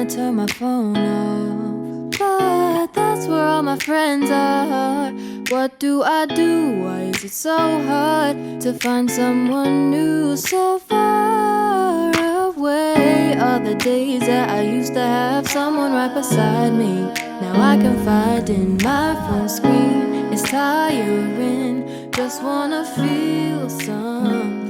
wanna turn my phone off, but that's where all my friends are. What do I do? Why is it so hard to find someone new so far away? All the days that I used to have someone right beside me, now I can find in my phone screen. It's tiring, just wanna feel something.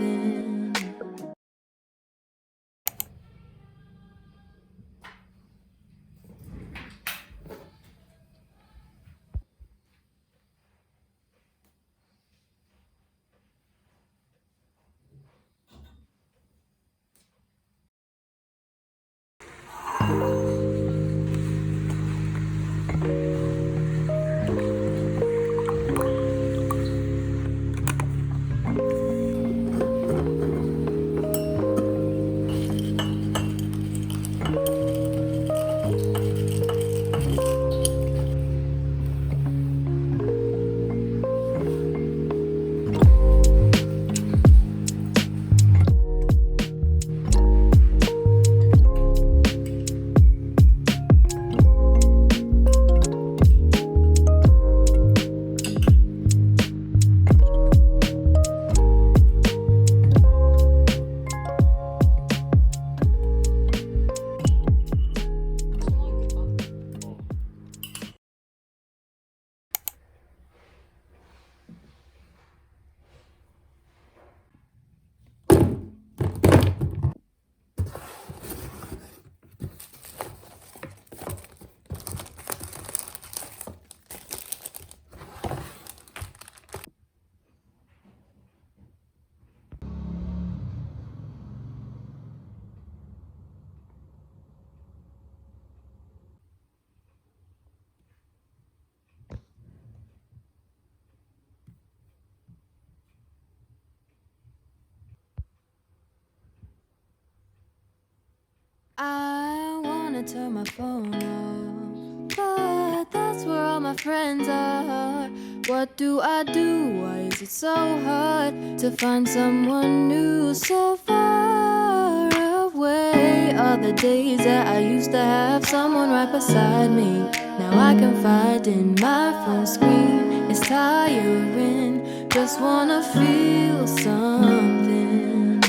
I wanna turn my phone off, but that's where all my friends are. What do I do? Why is it so hard to find someone new so far away? All the days that I used to have someone right beside me, now I can find in my phone screen. It's tiring, just wanna feel something.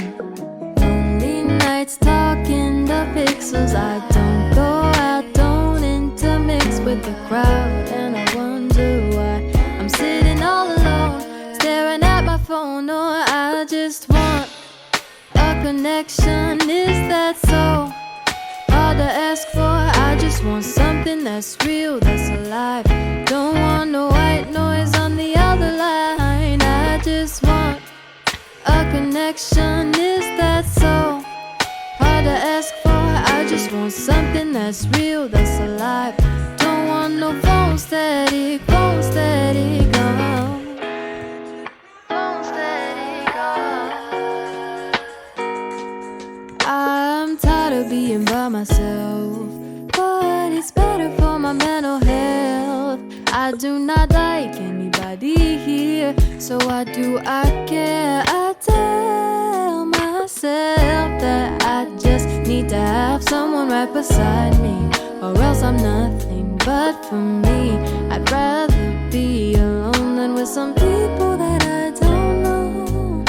Lonely nights talking the pixels. I don't go out, don't intermix with the crowd, and I wonder why I'm sitting all alone, staring at my phone. Or I just want a connection. Is that so hard to ask for? I just want something that's real, that's alive. Don't want no white noise on the other line. I just want a connection. Is that so hard to ask for? I just want something that's real, that's alive. Don't want no phone static, phone static, oh. Phone static, oh. I'm tired of being by myself, but it's better for my mental health. I do not like anybody here, so why do I care? I tell myself that I just need to have someone right beside me, or else I'm nothing. But for me, I'd rather be alone than with some people that I don't know.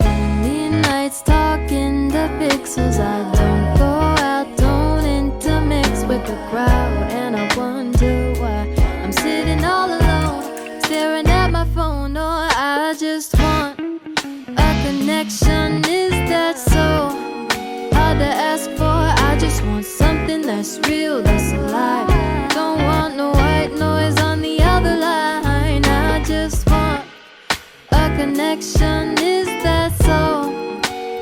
Lonely nights talking the pixels. I don't go out, don't intermix with the crowd, and I wonder why I'm sitting all alone, staring at my phone. Or I just want a connection. Is that so hard to ask for? I just want something that's real, that's alive. Don't want no white noise on the other line. I just want a connection. Is that so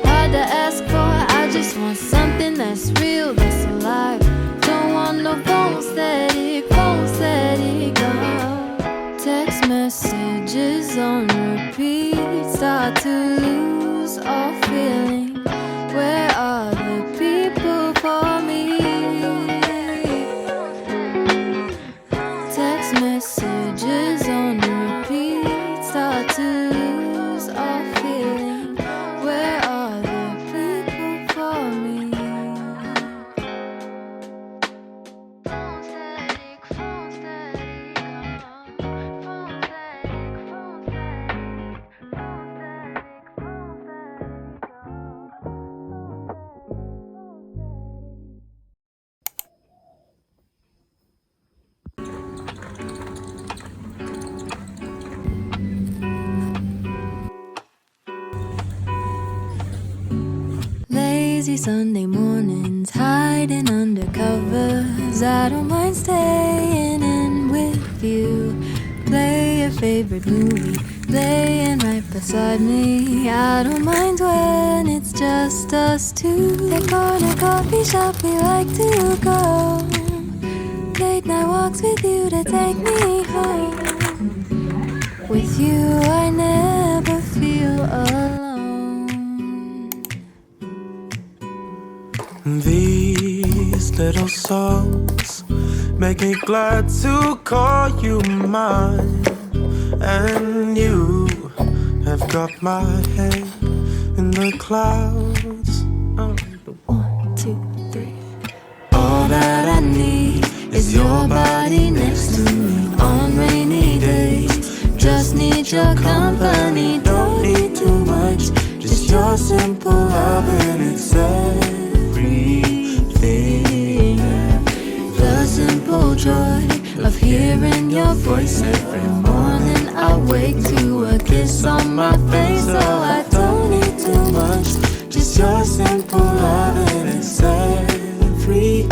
hard to ask for? I just want something that's real, that's alive. Don't want no phone static, phone static, oh. Text messages on repeat, start to lose all feeling. Where are the people for me? Text messages on repeat, start to lose all feeling. Where are the people for me? lazy Sunday mornings, hiding under covers. I don't mind staying in with you. Play your favorite movie, playing right beside me. I don't mind when it's just us two. That corner coffee shop we like to go. Late night walks with you to take me home. With you I never feel alone. These little songs make me glad to call you mine. And you have got my head in the clouds. One, two, three. All that I need is your body next to me on rainy days. Just need your company, don't need too much. Just your simple love and it's everything. The simple joy of hearing your voice every morning. I wake to a kiss on my face, so I don't need too much. Just your simple love and it's everything.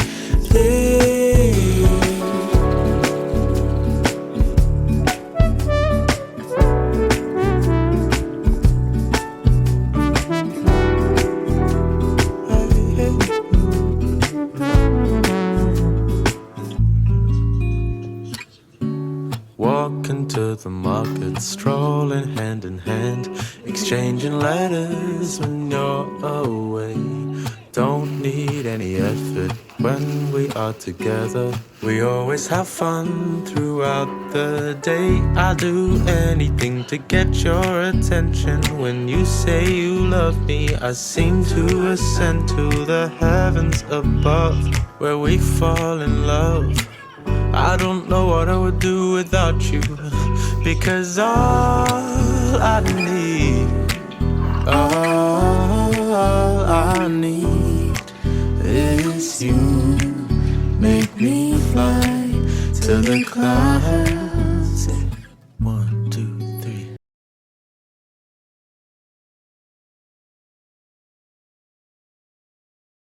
Walking to the market, strolling hand in hand, exchanging letters when you're away. Don't need any effort when we are together. We always have fun throughout the day. I'll do anything to get your attention. When you say you love me, I seem to ascend to the heavens above, where we fall in love. I don't know what I would do without you, because all I need is you. Make me fly to the clouds.